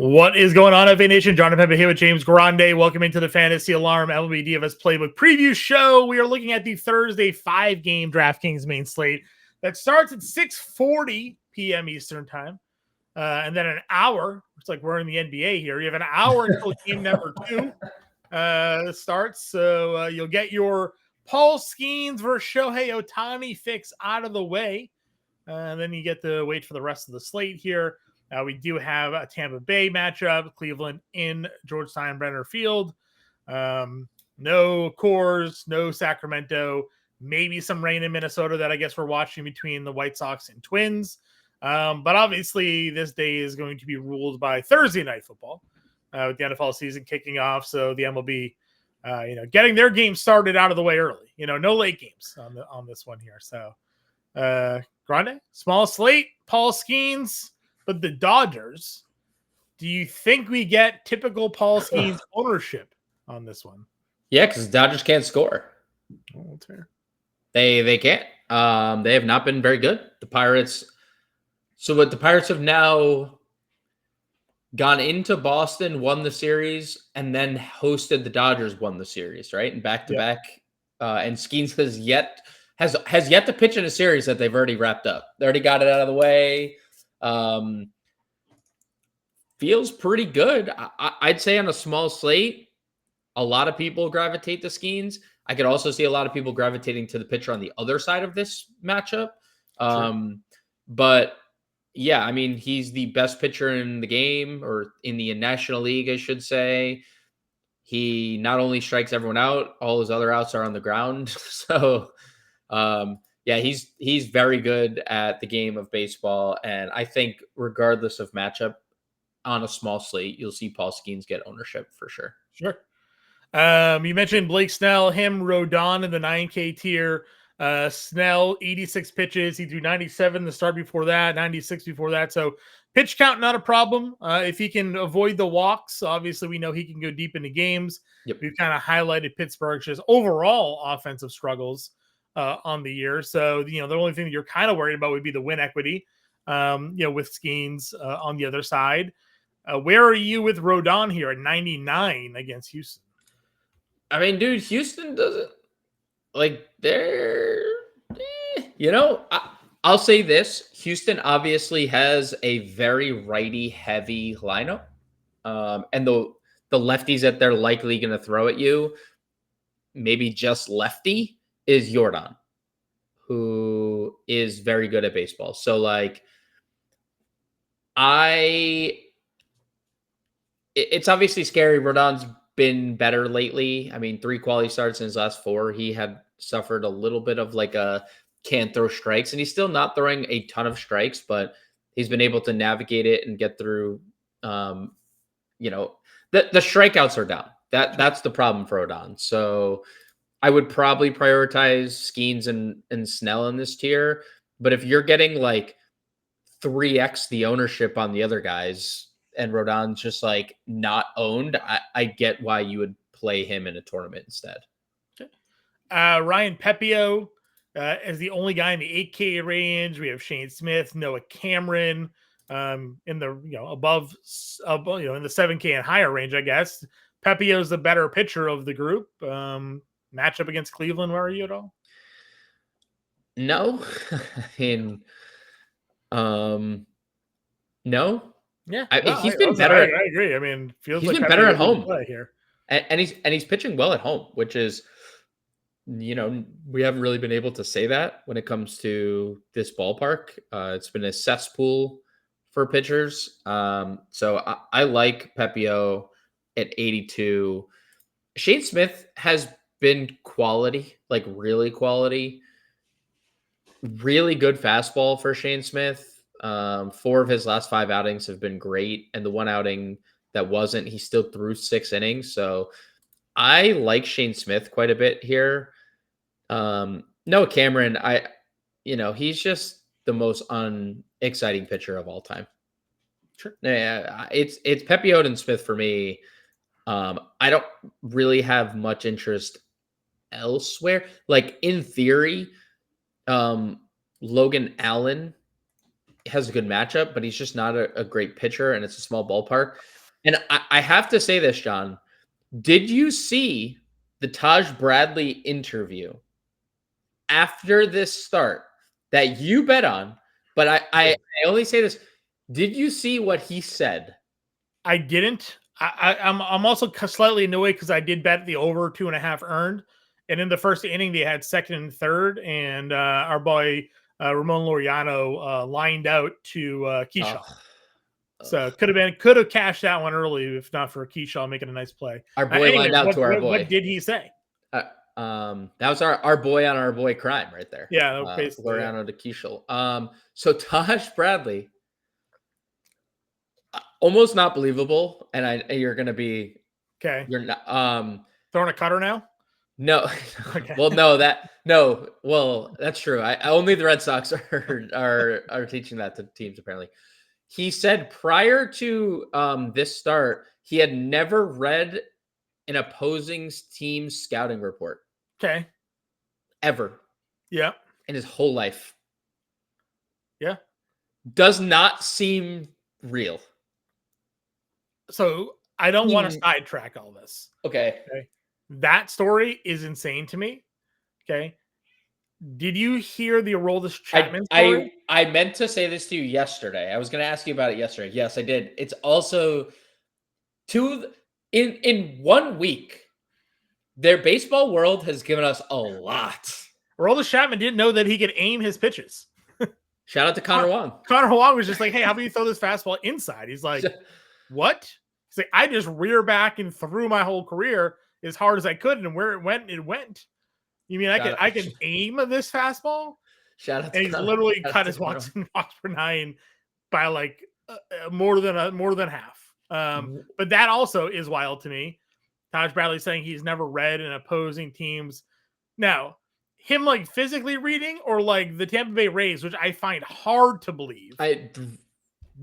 What is going on, FA Nation? Jon Impemba here with James Grande. Welcome into the Fantasy Alarm MLB DFS Playbook Preview Show. We are looking at the Thursday 5-game DraftKings main slate that starts at 6:40 p.m. Eastern Time. And then an hour, it's like we're in the NBA here. You have an hour until game number 2 starts. So you'll get your Paul Skeens versus Shohei Ohtani fix out of the way. And then you get to wait for the rest of the slate here. We do have a Tampa Bay matchup, Cleveland in George Steinbrenner Field. No Coors, no Sacramento, maybe some rain in Minnesota that I guess we're watching between the White Sox and Twins. But obviously this day is going to be ruled by Thursday night football with the NFL season kicking off. So the MLB, getting their game started out of the way early. No late games on this one here. So Grande, small slate, Paul Skeens. But the Dodgers, do you think we get typical Paul Skeens ownership on this one? Yeah, because the Dodgers can't score. Oh, that's fair. They can't. They have not been very good. The Pirates have now gone into Boston, won the series, and then hosted the Dodgers, won the series, right? And back to back. And Skeens has yet to pitch in a series that they've already wrapped up. They already got it out of the way. Feels pretty good. I'd say on a small slate, a lot of people gravitate to Skeens. I could also see a lot of people gravitating to the pitcher on the other side of this matchup. Sure. But yeah, I mean, he's the best pitcher in the game, or in the National League, I should say. He not only strikes everyone out, all his other outs are on the ground. So, yeah, he's very good at the game of baseball, and I think regardless of matchup, on a small slate, you'll see Paul Skeens get ownership for sure. Sure. You mentioned Blake Snell, Rodon in the 9K tier. Snell, 86 pitches. He threw 97 the start before that, 96 before that. So pitch count, not a problem. If he can avoid the walks, obviously we know he can go deep into games. Yep. We've kind of highlighted Pittsburgh's just overall offensive struggles on the year. So, the only thing that you're kind of worried about would be the win equity, with Skeens on the other side. Where are you with Rodon here at 99 against Houston? I mean, dude, Houston doesn't I'll say this. Houston obviously has a very righty heavy lineup. And the lefties that they're likely going to throw at you, maybe just lefty, is Jordan, who is very good at baseball. So it's obviously scary. Rodon's been better lately. I mean, 3 quality starts in his last 4. He had suffered a little bit of a can't throw strikes, and he's still not throwing a ton of strikes, but he's been able to navigate it and get through. The strikeouts are down. That's the problem for Rodon. So I would probably prioritize Skeens and Snell in this tier. But if you're getting 3x the ownership on the other guys, and Rodon's just not owned, I get why you would play him in a tournament instead. Okay. Ryan Pepio is the only guy in the 8K range. We have Shane Smith, Noah Cameron in the above in the 7K and higher range, I guess. Pepio's the better pitcher of the group. Matchup against Cleveland, where are you at all? No. No. Yeah, he's been better. I agree. I mean, he's been better at home here, and he's pitching well at home, which is, we haven't really been able to say that when it comes to this ballpark. It's been a cesspool for pitchers. So I like Pepio at 82. Shane Smith has been quality, really quality. Really good fastball for Shane Smith. 4 of his last 5 outings have been great. And the one outing that wasn't, he still threw 6 innings. So I like Shane Smith quite a bit here. Noah Cameron, he's just the most unexciting pitcher of all time. Sure. Yeah, it's Pepio and Smith for me. I don't really have much interest elsewhere. In theory, Logan Allen has a good matchup, but he's just not a great pitcher, and it's a small ballpark. And I have to say this, John. Did you see the Taj Bradley interview after this start that you bet on? But I only say this. Did you see what he said? I didn't. I'm also slightly annoyed because I did bet the over 2.5 earned, and in the first inning they had second and third, and our boy Ramon Laureano lined out to Keyshaw. So could have cashed that one early if not for Keyshaw making a nice play. Our boy lined out to our boy. What did he say? That was our boy on our boy crime right there. Yeah, basically. Laureano to Keyshaw. So Taj Bradley, almost not believable, and you're gonna be okay. You're not throwing a cutter now. No, okay. Well, that's true. I only the Red Sox are teaching that to teams apparently. He said prior to this start, he had never read an opposing team's scouting report. Okay. Ever. Yeah. In his whole life. Yeah. Does not seem real. So I don't want to sidetrack all this. Okay. That story is insane to me. Okay. Did you hear the Aroldis Chapman story? I meant to say this to you yesterday. I was going to ask you about it yesterday. Yes, I did. It's also in 1 week, their baseball world has given us a lot. Aroldis Chapman didn't know that he could aim his pitches. Shout out to Connor Wong. Connor Wong was just like, hey, how about you throw this fastball inside? He's like, what? He's like, I just rear back and threw my whole career as hard as I could, and where it went, it went. You mean I can aim this fastball? Shout out! And he's literally cut his walks per nine by like more than half. But that also is wild to me. Taj Bradley saying he's never read an opposing team's. Now, him like physically reading or like the Tampa Bay Rays, which I find hard to believe,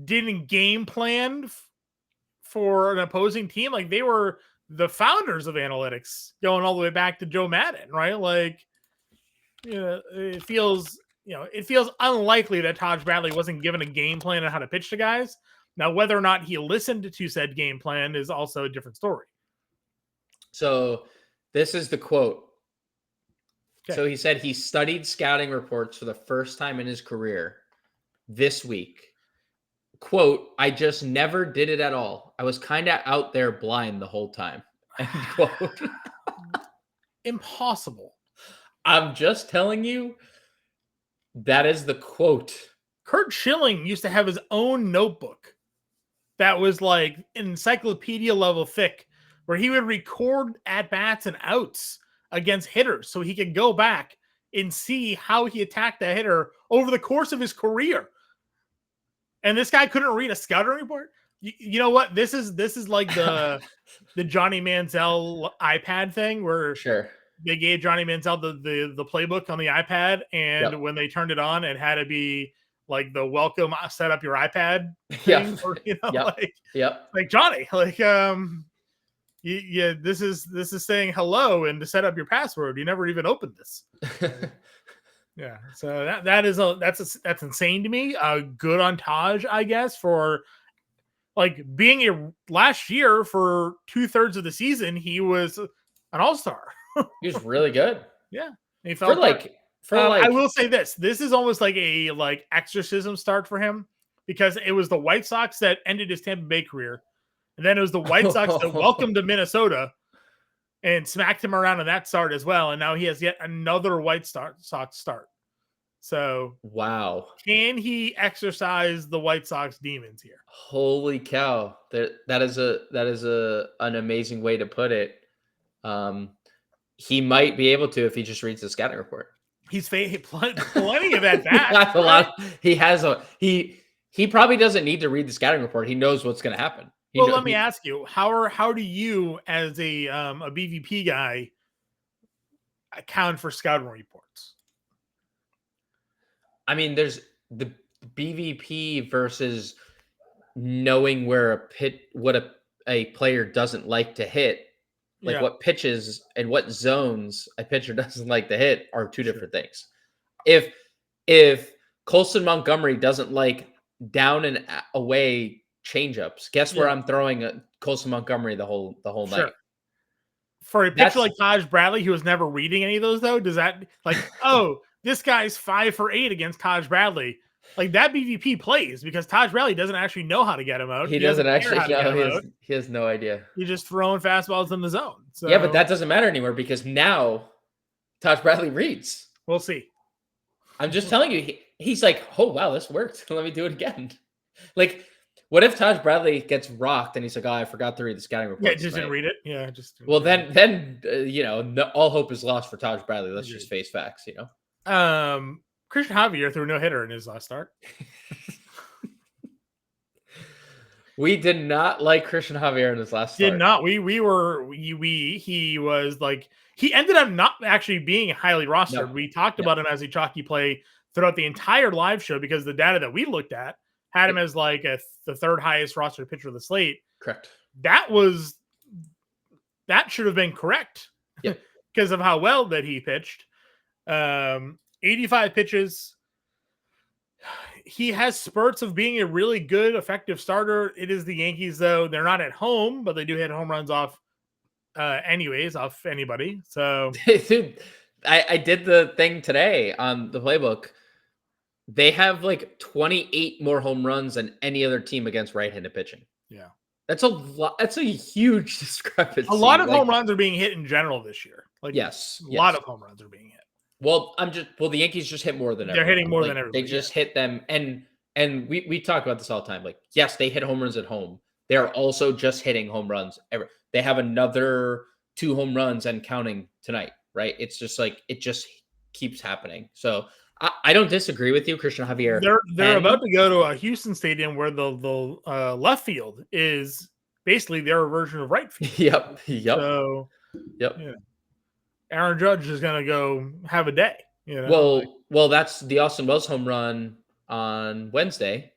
didn't game plan for an opposing team. Like they were the founders of analytics going all the way back to Joe Madden, right? Like, it feels unlikely that Taj Bradley wasn't given a game plan on how to pitch to guys. Now, whether or not he listened to said game plan is also a different story. So this is the quote. Okay. So he said he studied scouting reports for the first time in his career this week. Quote, I just never did it at all. I was kind of out there blind the whole time. End quote. Impossible. I'm just telling you, that is the quote. Curt Schilling used to have his own notebook that was like encyclopedia level thick, where he would record at-bats and outs against hitters so he could go back and see how he attacked that hitter over the course of his career. And this guy couldn't read a scouting report. You know what? This is like the Johnny Manziel iPad thing where they gave Johnny Manziel the playbook on the iPad, and when they turned it on, it had to be like the welcome set up your iPad thing. Or, like Johnny, like this is saying hello and to set up your password. You never even opened this. Yeah, so that's insane to me. Good on Taj, I guess, for like being last year for 2/3 of the season. He was an all-star. He was really good. Yeah, he felt I will say this is almost like a exorcism start for him, because it was the White Sox that ended his Tampa Bay career, and then it was the White Sox that welcomed to Minnesota and smacked him around in that start as well. And now he has yet another White Sox start. So, wow. Can he exercise the White Sox demons here? Holy cow. That is an amazing way to put it. He might be able to if he just reads the scouting report. He's plenty of at bats. That's a lot. He probably doesn't need to read the scouting report. He knows what's going to happen. Let me ask you, how do you, as a BVP guy, account for scouting reports? I mean, there's the BVP versus knowing where what a player doesn't like to hit, like what pitches and what zones a pitcher doesn't like to hit are two different things. If Colson Montgomery doesn't like down and away changeups. Guess where I'm throwing Colson Montgomery the whole night. For a pitcher like Taj Bradley, who was never reading any of those, though, does that this guy's 5 for 8 against Taj Bradley? Like that BVP plays because Taj Bradley doesn't actually know how to get him out. He doesn't actually know. He has no idea. He's just throwing fastballs in the zone. So yeah, but that doesn't matter anymore because now Taj Bradley reads. We'll see. I'm just telling you, he's like, oh wow, this worked. Let me do it again. Like, what if Taj Bradley gets rocked and he's like, oh, I forgot to read the scouting report. Yeah, just didn't read it. Yeah, just. Well, then all hope is lost for Taj Bradley. Let's just face facts, Christian Javier threw no hitter in his last start. We did not like Christian Javier in his last start. Did not. He was like, he ended up not actually being highly rostered. No. We talked about him as a chalky play throughout the entire live show because the data that we looked at had him as like the third highest rostered pitcher of the slate. Correct. That should have been correct because of how well that he pitched. 85 pitches. He has spurts of being a really good, effective starter. It is the Yankees, though. They're not at home, but they do hit home runs off off anybody. So, dude, I did the thing today on the playbook. They have like 28 more home runs than any other team against right-handed pitching. Yeah. That's a lot. That's a huge discrepancy. A lot of home runs are being hit in general this year. Like a lot of home runs are being hit. Well, the Yankees just hit more than they're hitting more than everybody. They just hit them, and we talk about this all the time. Like, yes, they hit home runs at home. They're also just hitting home runs. They have another 2 home runs and counting tonight, right? It's just like it just keeps happening. So I don't disagree with you, Christian Javier. They're about to go to a Houston stadium where the left field is basically their version of right field. Yep. So, yeah. Aaron Judge is going to go have a day. Well, that's the Austin Wells home run on Wednesday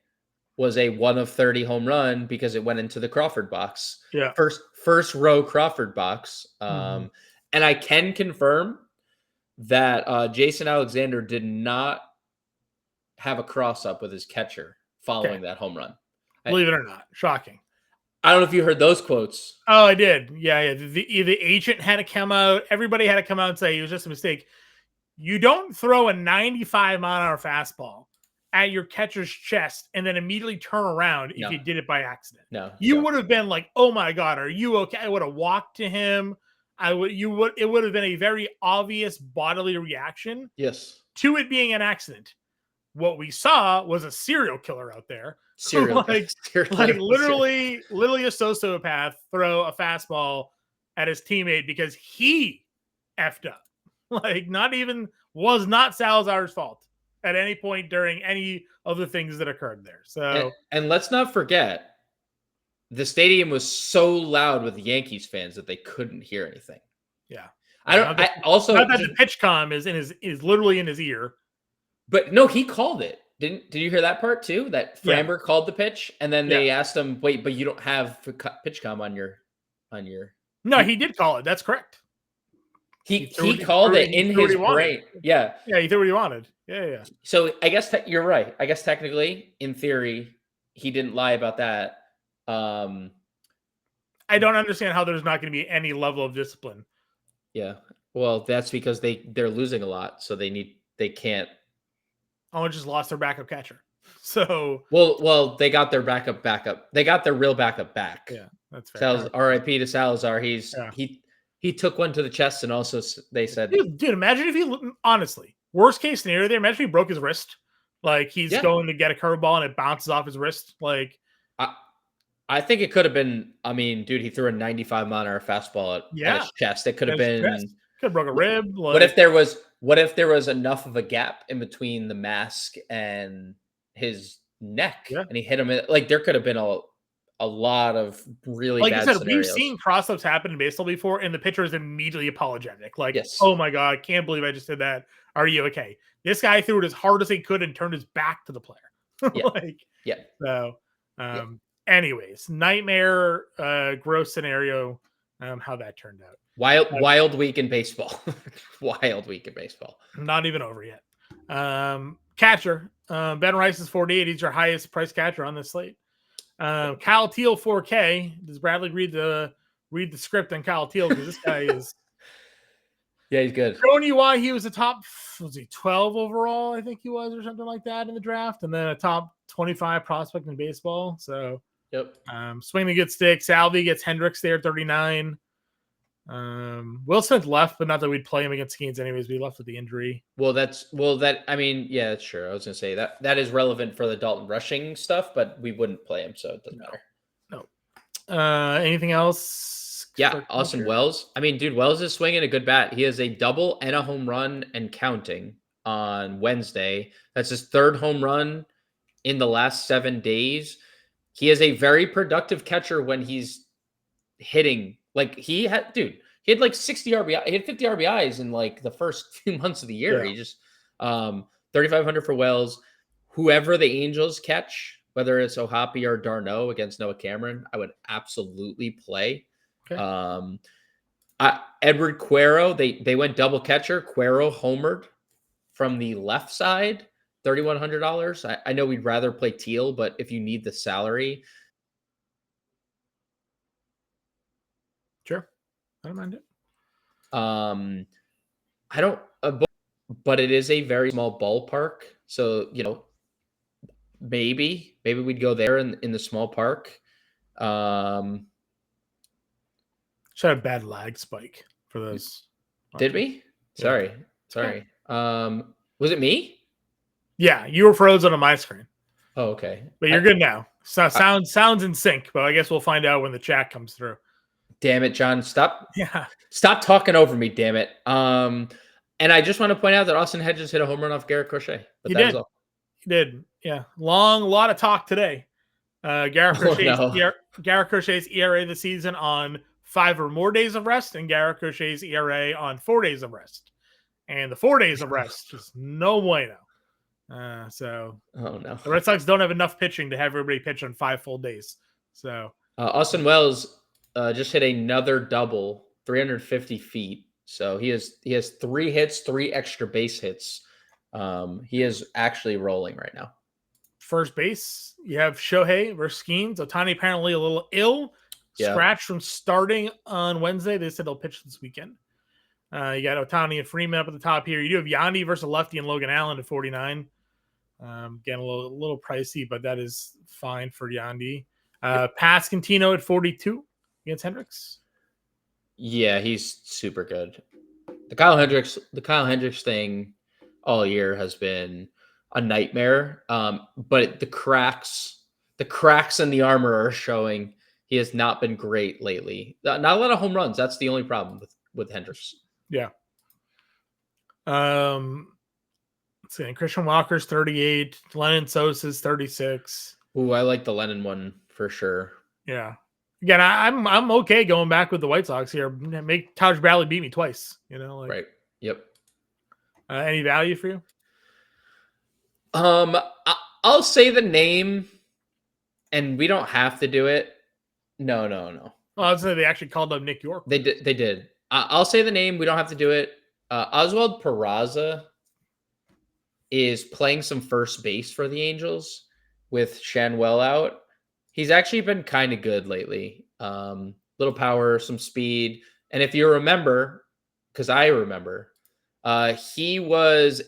was a 1 of 30 home run because it went into the Crawford box. Yeah. First row Crawford box. And I can confirm that Jason Alexander did not have a cross up with his catcher following that home run. Believe it or not. Shocking. I don't know if you heard those quotes. Oh, I did. Yeah. The agent had to come out. Everybody had to come out and say it was just a mistake. You don't throw a 95-mile-an-hour fastball at your catcher's chest and then immediately turn around if you did it by accident. No. You would have been like, oh my God, are you okay? I would have walked to him. It would have been a very obvious bodily reaction. Yes. To it being an accident. What we saw was a serial killer out there. Literally a sociopath throw a fastball at his teammate because he effed up. Was not Salazar's fault at any point during any of the things that occurred there. So, and let's not forget, the stadium was so loud with the Yankees fans that they couldn't hear anything. Yeah, not that the pitch comm is literally in his ear. But no, he called it. Did you hear that part too? That Framber called the pitch, and then they asked him, "Wait, but you don't have pitch comm on your." No, he did call it. That's correct. He called it in his brain. Yeah, he threw what he wanted. Yeah. So I guess you're right. I guess technically, in theory, he didn't lie about that. I don't understand how there's not going to be any level of discipline. Yeah, well, that's because they're losing a lot, so they can't. Oh, just lost their backup catcher. So well, they got their backup. They got their real backup back. Yeah, that's fair. R.I.P. to Salazar. He took one to the chest, and also they said, dude, imagine if he honestly worst case scenario there. Imagine if he broke his wrist. Like he's going to get a curveball and it bounces off his wrist. Like I think it could have been. I mean, dude, he threw a 95-mile-an-hour fastball at his chest. It could have been. Could have broke a rib. What if there was enough of a gap in between the mask and his neck, and he hit him? There could have been a lot of really bad scenarios. We've seen cross-ups happen in baseball before, and the pitcher is immediately apologetic. Oh my God, can't believe I just did that. Are you okay? This guy threw it as hard as he could and turned his back to the player. So, anyways, nightmare, gross scenario. How that turned out. Wild week in baseball. Wild week in baseball. Not even over yet. Catcher. Ben Rice is 48. He's your highest price catcher on this slate. Kyle Teal 4K. Does Bradley read the script on Kyle Teal? Because this guy is Yeah, he's good. showing you why he was a top, was he 12 overall? I think he was, or something like that in the draft, and then a top 25 prospect in baseball. So Yep. Swing the good stick. Salvi gets Hendricks there, 39. Will Smith left, but not that we'd play him against Skeens anyways. We left with the injury. Yeah, that's true. I was gonna say that is relevant for the Dalton rushing stuff, but we wouldn't play him, so it doesn't matter. No. Anything else? Yeah, Austin Wells. I mean, dude, Wells is swinging a good bat. He has a double and a home run and counting on Wednesday. That's his third home run in the last 7 days. He is a very productive catcher when he's hitting. Like he had like 60 RBI. He had 50 RBIs in like the first few months of the year. Yeah. He just 3,500 for Wells. Whoever the Angels catch, whether it's O'Hoppe or Darno against Noah Cameron, I would absolutely play. Okay. Edward Cuero, they went double catcher. Cuero homered from the left side, $3,100. I know we'd rather play Teal, but if you need the salary, sure, I don't mind it. I don't, but it is a very small ballpark, so maybe we'd go there in the small park. Should have a bad lag spike for those. Did we? Sorry. Was it me? Yeah, you were frozen on my screen. Oh, okay. But you're good now. So sounds in sync, but I guess we'll find out when the chat comes through. Damn it, John. Stop talking over me, damn it. And I just want to point out that Austin Hedges hit a home run off Garrett Crochet. But he did. He did. Yeah. Lot of talk today. Garrett Crochet's ERA this season on 5 or more days of rest, and Garrett Crochet's ERA on 4 days of rest. And the 4 days of rest, just no bueno. So the Red Sox don't have enough pitching to have everybody pitch on 5 full days. So Austin Wells just hit another double, 350 feet. So he has 3 hits, 3 extra base hits. He is actually rolling right now. First base, you have Shohei versus Skeens. Ohtani apparently a little ill. Scratch from starting on Wednesday. They said they'll pitch this weekend. You got Ohtani and Freeman up at the top here. You do have Yandy versus lefty and Logan Allen at 49. Again, a little pricey, but that is fine for Yandy. Pascantino at 42 against Hendricks. Yeah, he's super good. The Kyle Hendricks thing all year has been a nightmare. But the cracks in the armor are showing. He has not been great lately. Not a lot of home runs. That's the only problem with Hendricks. Yeah. Let's see. Christian Walker's 38. Lennon Sosa's 36. Ooh, I like the Lennon one for sure. Yeah. Again, I'm okay going back with the White Sox here. Make Taj Bradley beat me twice. Right. Yep. Any value for you? I'll say the name, and we don't have to do it. No. Well, I'd say they actually called up Nick York. They did. I'll say the name. We don't have to do it. Oswald Peraza is playing some first base for the Angels with Shanwell out. He's actually been kind of good lately. Little power, some speed. And if you remember, because I remember, he was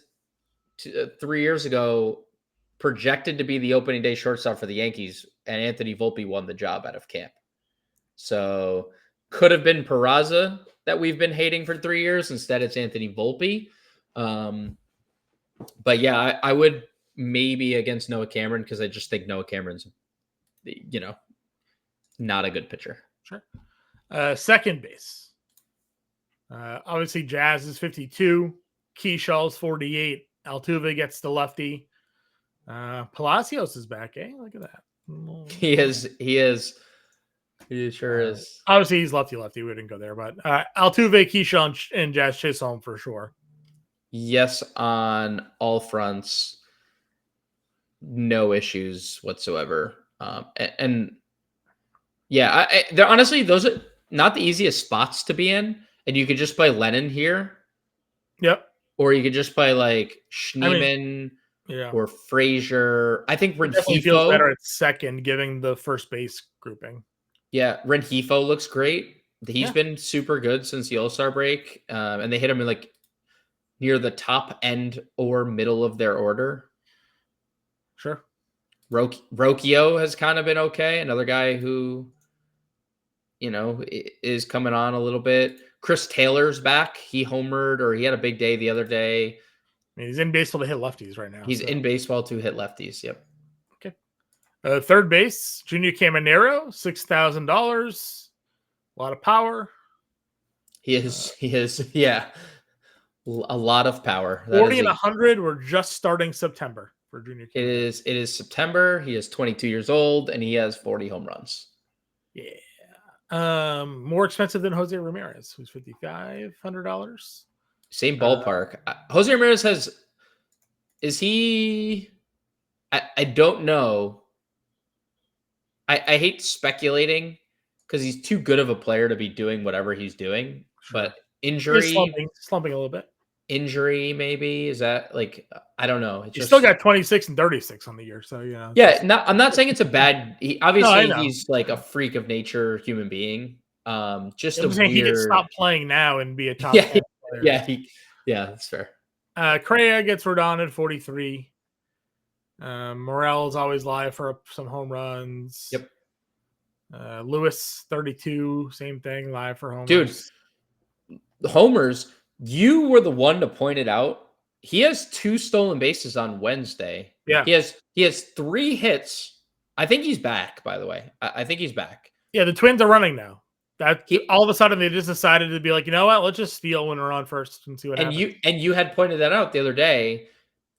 3 years ago projected to be the opening day shortstop for the Yankees, and Anthony Volpe won the job out of camp. So could have been Peraza that we've been hating for 3 years. Instead, it's Anthony Volpe. But yeah, I would maybe against Noah Cameron, because I just think Noah Cameron's, not a good pitcher. Sure. Second base. Obviously, Jazz is 52. Keyshaw's 48. Altuve gets the lefty. Palacios is back, eh? Look at that. He is. He sure is. Obviously, he's lefty. We didn't go there, but Altuve, Keyshawn, and Jazz Chisholm for sure. Yes, on all fronts. No issues whatsoever. And yeah, honestly, those are not the easiest spots to be in. And you could just play Lennon here. Yep. Or you could just play like Schneemann Yeah. or Frazier. I think It definitely feels better Rengifo. at second, giving the first base grouping. Yeah, Rengifo looks great. He's Yeah. been super good since the All-Star break, and they hit him in like near the top end or middle of their order. Sure. Rocchio has kind of been okay. Another guy who, is coming on a little bit. Chris Taylor's back. He homered, or he had a big day the other day. I mean, he's in baseball to hit lefties right now. He's in baseball to hit lefties. Yep. Okay. Third base, Junior Caminero, $6,000. A lot of power. He is. Yeah. A lot of power. 40 and 100. We're just starting September for Junior Caminero. It is September. He is 22 years old, and he has 40 home runs. Yeah. More expensive than Jose Ramirez, who's $5,500. Same ballpark. Jose Ramirez is he? I don't know. I hate speculating because he's too good of a player to be doing whatever he's doing. Sure. But injury, slumping a little bit. Injury, maybe, is that like, I don't know. He's still got 26 and 36 on the year, so Yeah, I'm not saying it's a bad. Obviously, he's like a freak of nature human being. Just a weird. He could stop playing now and be a top. Yeah, player. Yeah, that's fair. Correa gets Rodon at 43. Morel is always live for some home runs. Yep. Lewis 32, same thing, live for homers. Dude, the homers. You were the one to point it out. He has 2 stolen bases on Wednesday. Yeah. He has 3 hits. I think he's back, by the way. I think he's back. Yeah, the Twins are running now. All of a sudden they just decided to be like, you know what? Let's just steal when we're on first and see what happens. You had pointed that out the other day.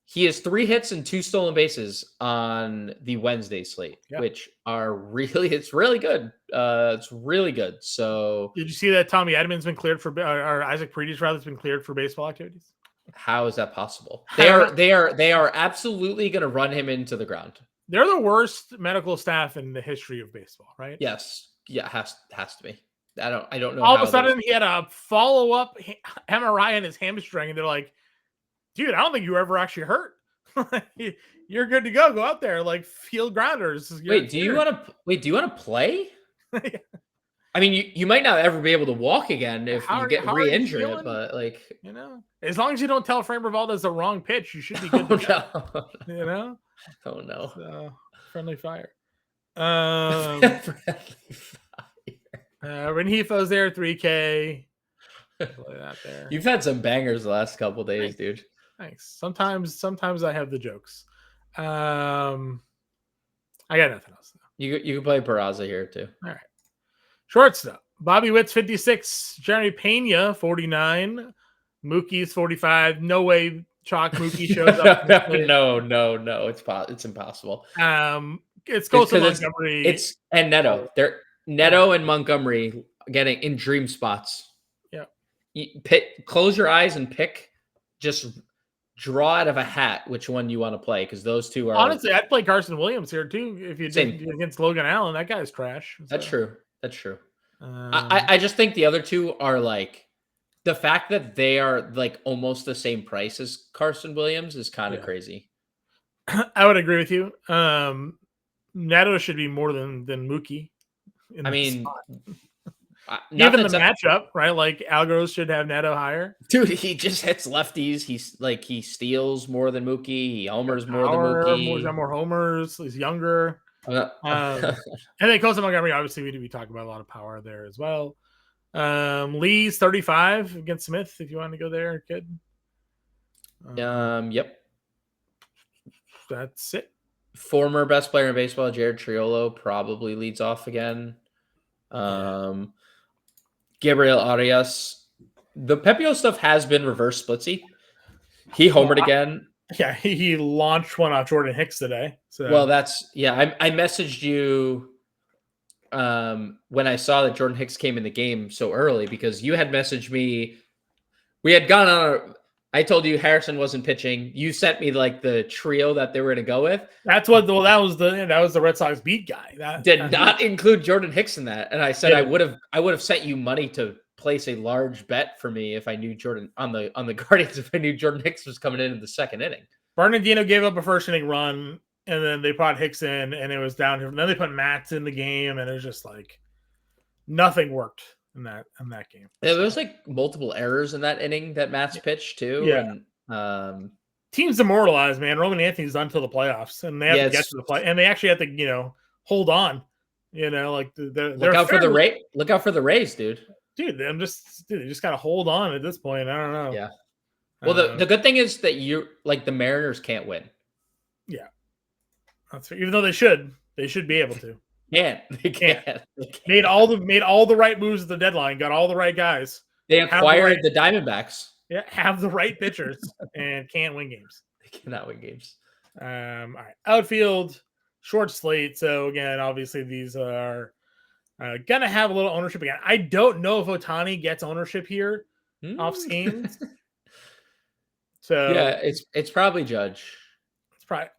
He has 3 hits and 2 stolen bases on the Wednesday slate, which it's really good. It's really good. So did you see that Tommy Edman's been cleared for, or Isaac Paredes rather has been cleared for baseball activities? How is that possible? They are absolutely going to run him into the ground. They're the worst medical staff in the history of baseball, right? Yes. Yeah, has to be. I don't know. All of a sudden he had a follow-up MRI in his hamstring, and they're like, dude, I don't think you were ever actually hurt. You're good to go. Go out there, like field grounders. Wait, do you want to play? I mean, you might not ever be able to walk again if you get re-injured, but as long as you don't tell Framber Valdez the wrong pitch, you should be good to go. Oh no. So, friendly fire. Rengifo there, 3K. There. You've had some bangers the last couple days, dude. Thanks. Sometimes I have the jokes. I got nothing else though. You can play Peraza here too. All right. Shortstop. Bobby Witt's 56. Jeremy Pena 49. Mookie's 45. No way Chalk Mookie shows up. No. It's impossible. It's Colson Montgomery. And Neto. They're Neto and Montgomery getting in dream spots. Yeah. Close your eyes and pick. Just draw out of a hat which one you want to play, because those two are. Honestly, I'd play Carson Williams here too if you did against Logan Allen. That guy's trash. So. That's true. I just think the other two are like, the fact that they are like almost the same price as Carson Williams is kind of crazy. I would agree with you. Neto should be more than Mookie. I mean, even the matchup, right? Like Algos should have Neto higher. Dude, he just hits lefties. He steals more than Mookie. He homers more than Mookie. He's got more homers. He's younger. And then Colson Montgomery, obviously, we be talking about a lot of power there as well. Lee's 35 against Smith. If you want to go there, kid. Yep. That's it. Former best player in baseball, Jared Triolo, probably leads off again. Gabriel Arias. The Pepio stuff has been reverse splitsy. He homered again. Yeah, he launched one off Jordan Hicks today. So I messaged you when I saw that Jordan Hicks came in the game so early, because you had messaged me. We had gone on I told you Harrison wasn't pitching. You sent me like the trio that they were going to go with. That was the Red Sox beat guy. That did not include Jordan Hicks in that. And I said I would have sent you money to place a large bet for me if I knew Jordan on the Guardians, if I knew Jordan Hicks was coming in the second inning. Bernardino gave up a first inning run, and then they put Hicks in, and it was down here. Then they put Matz in the game, and it was just like nothing worked in that game. There was like multiple errors in that inning that Matz pitched too. Yeah. And team's demoralized, man. Roman Anthony's done till the playoffs, and they have to get to the play, and they actually have to, hold on. Like look out for the Rays. Look out for the Rays, dude. They just gotta hold on at this point. I don't know. Yeah. Well, the good thing is that the Mariners can't win. Yeah, that's fair. Even though they should be able to. They can't. Made all the right moves at the deadline. Got all the right guys. They acquired the Diamondbacks. Yeah, have the right pitchers and can't win games. They cannot win games. All right, outfield, short slate. So again, obviously these are gonna have a little ownership again. I don't know if Ohtani gets ownership here off schemes. So yeah, it's probably Judge. It's probably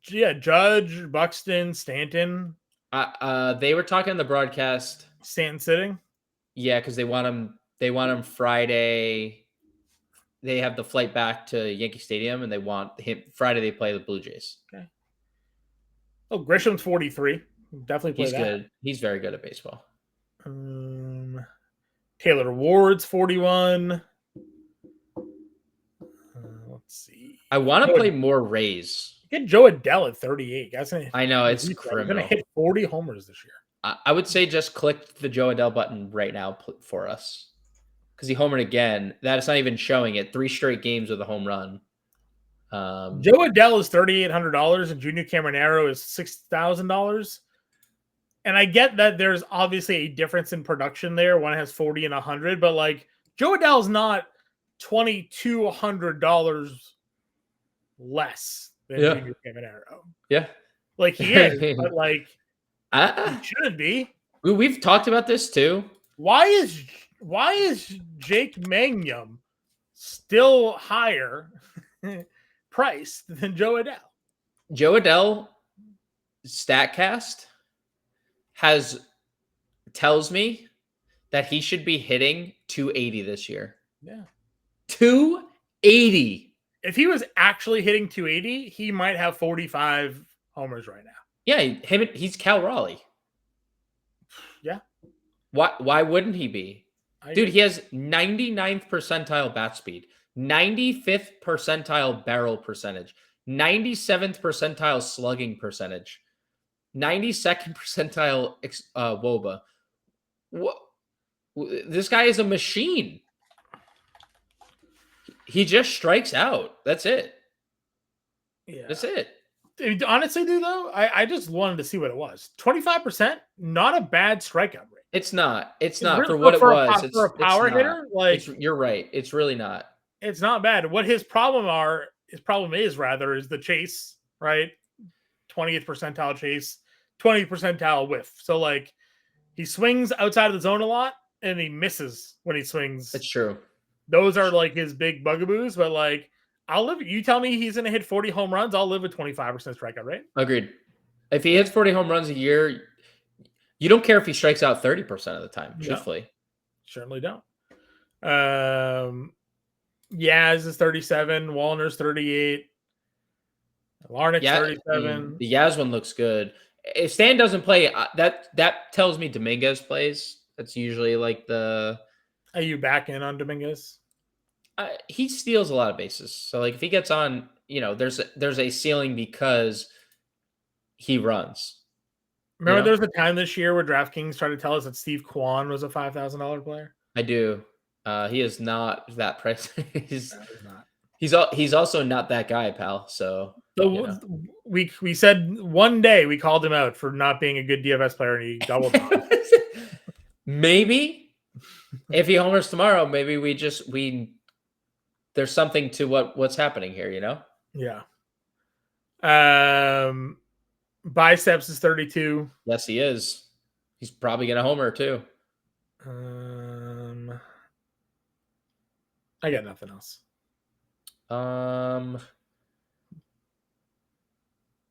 Judge, Buxton, Stanton. They were talking on the broadcast. Stanton sitting. Yeah, because they want him. They want him Friday. They have the flight back to Yankee Stadium, and they want him Friday. They play the Blue Jays. Okay. Oh, Grisham's 43. Definitely play He's that. good. He's very good at baseball. Taylor Ward's 41. Let's see. I want to play more Rays. Get Joe Adell at 38. I know it's criminal. He's going to hit 40 homers this year. I would say just click the Joe Adell button right now for us. Because he homered again. That's not even showing it. 3 straight games with a home run. Joe Adell is $3,800 and Junior Caminero is $6,000. And I get that there's obviously a difference in production there. One has 40 and 100, but Joe Adell's not $2,200 less than Junior Caminero. Yeah. He is, but he shouldn't be. We've talked about this too. Why is Jake Mangum still higher priced than Joe Adell? Joe Adell StatCast tells me that he should be hitting 280 this year. Yeah. 280. If he was actually hitting 280, he might have 45 homers right now. Yeah, he's Cal Raleigh. Yeah. Why wouldn't he be? Dude, he has 99th percentile bat speed, 95th percentile barrel percentage, 97th percentile slugging percentage, 92nd percentile WOBA. This guy is a machine. He just strikes out. That's it. Yeah. That's it. Honestly, dude, though, I just wanted to see what it was. 25%, not a bad strikeout rate. It's not. It's not really for what it was. For a power hitter, you're right. It's really not. It's not bad. What his problem is the chase, right? 20th percentile chase, 20th percentile whiff. So he swings outside of the zone a lot and he misses when he swings. It's true. Those are his big bugaboos, but I'll live. You tell me he's going to hit 40 home runs, I'll live with 25% strikeout rate. Agreed. If he hits 40 home runs a year, you don't care if he strikes out 30% of the time, truthfully. No, certainly don't. Yaz is 37, Wallner's 38, Larnick's 37. The Yaz one looks good. If Stan doesn't play, that tells me Dominguez plays. That's usually the... Are you back in on Dominguez? He steals a lot of bases. So if he gets on, there's a ceiling because he runs. Remember there was a time this year where DraftKings tried to tell us that Steve Kwan was a $5,000 player? I do. He is not that price. He's also not that guy, pal. So we said one day we called him out for not being a good DFS player and he doubled down. Maybe if he homers tomorrow, maybe there's something to what's happening here, Yeah. Biceps is 32. Yes, he is. He's probably gonna homer too. I got nothing else.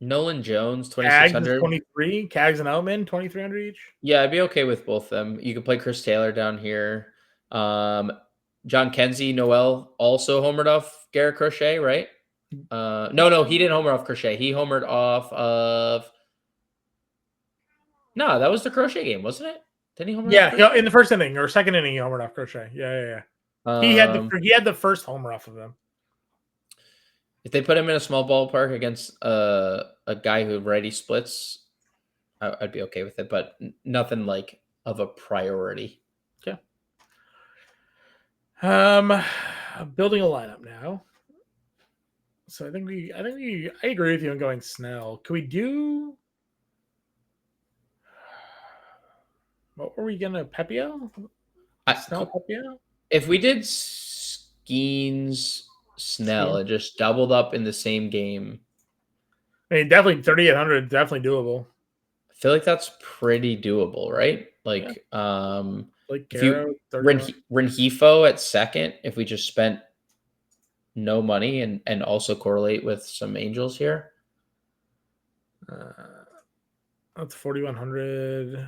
Nolan Jones, 2,600. 23. Cags and Outman, 2,300 each. Yeah, I'd be okay with both of them. You can play Chris Taylor down here. John Kenzie, Noel also homered off Garrett Crochet, right? No, he didn't homer off Crochet. He homered off of. No, that was the Crochet game, wasn't it? Didn't he homer off Crochet? In the first inning or second inning, he homered off Crochet. Yeah. He had the first homer off of them. If they put him in a small ballpark against a guy who already splits, I'd be okay with it, but nothing like of a priority. Okay. I'm building a lineup now. So I agree with you on going Snell. Can we do? What were we gonna Pepio? Snell Pepio? If we did Skeens Snell and just doubled up in the same game, I mean, definitely 3,800, definitely doable. I feel like that's pretty doable, right? Like, if you Renhefo at second, if we just spent no money and also correlate with some Angels here. That's 4,100.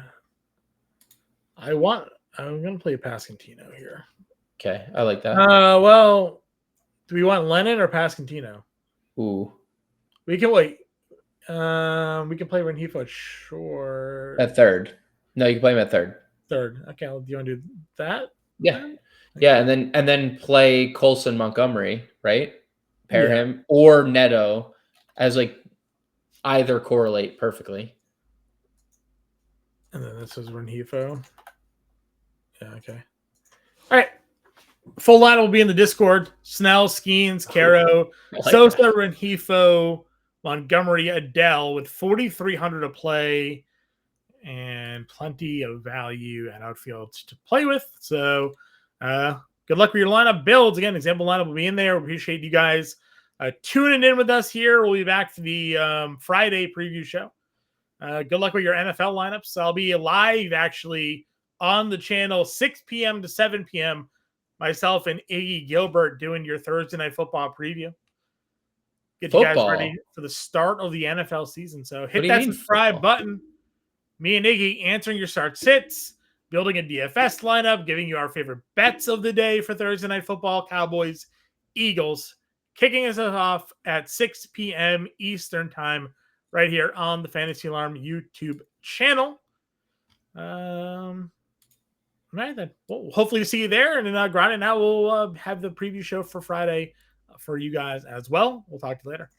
I'm gonna play Pascantino here. Okay, I like that. Well, do we want Lennon or Pascantino? Ooh, we can wait. We can play Renhefo at short. At third. No, you can play him at third. Third. Okay, do you want to do that? Yeah. Yeah, and then play Colson Montgomery, right? Pair him or Neto as like either correlate perfectly. And then this is Renhefo. Yeah, okay. All right. Full line will be in the Discord. Snell, Skeens, Caro, Sosa, Renhefo, Montgomery, Adele with 4,300 to play and plenty of value at outfield to play with. So good luck with your lineup builds. Again, example lineup will be in there. We appreciate you guys tuning in with us here. We'll be back for the Friday preview show. Good luck with your NFL lineups. I'll be live actually on the channel 6 p.m. to 7 p.m. Myself and Iggy Gilbert doing your Thursday night football preview. Get you guys ready for the start of the NFL season. So hit that subscribe button. Me and Iggy answering your start sits, building a DFS lineup, giving you our favorite bets of the day for Thursday night football, Cowboys, Eagles, kicking us off at 6 p.m. Eastern time right here on the Fantasy Alarm YouTube channel. Right then. Well, hopefully see you there. And then Grande, now we'll have the preview show for Friday for you guys as well. We'll talk to you later.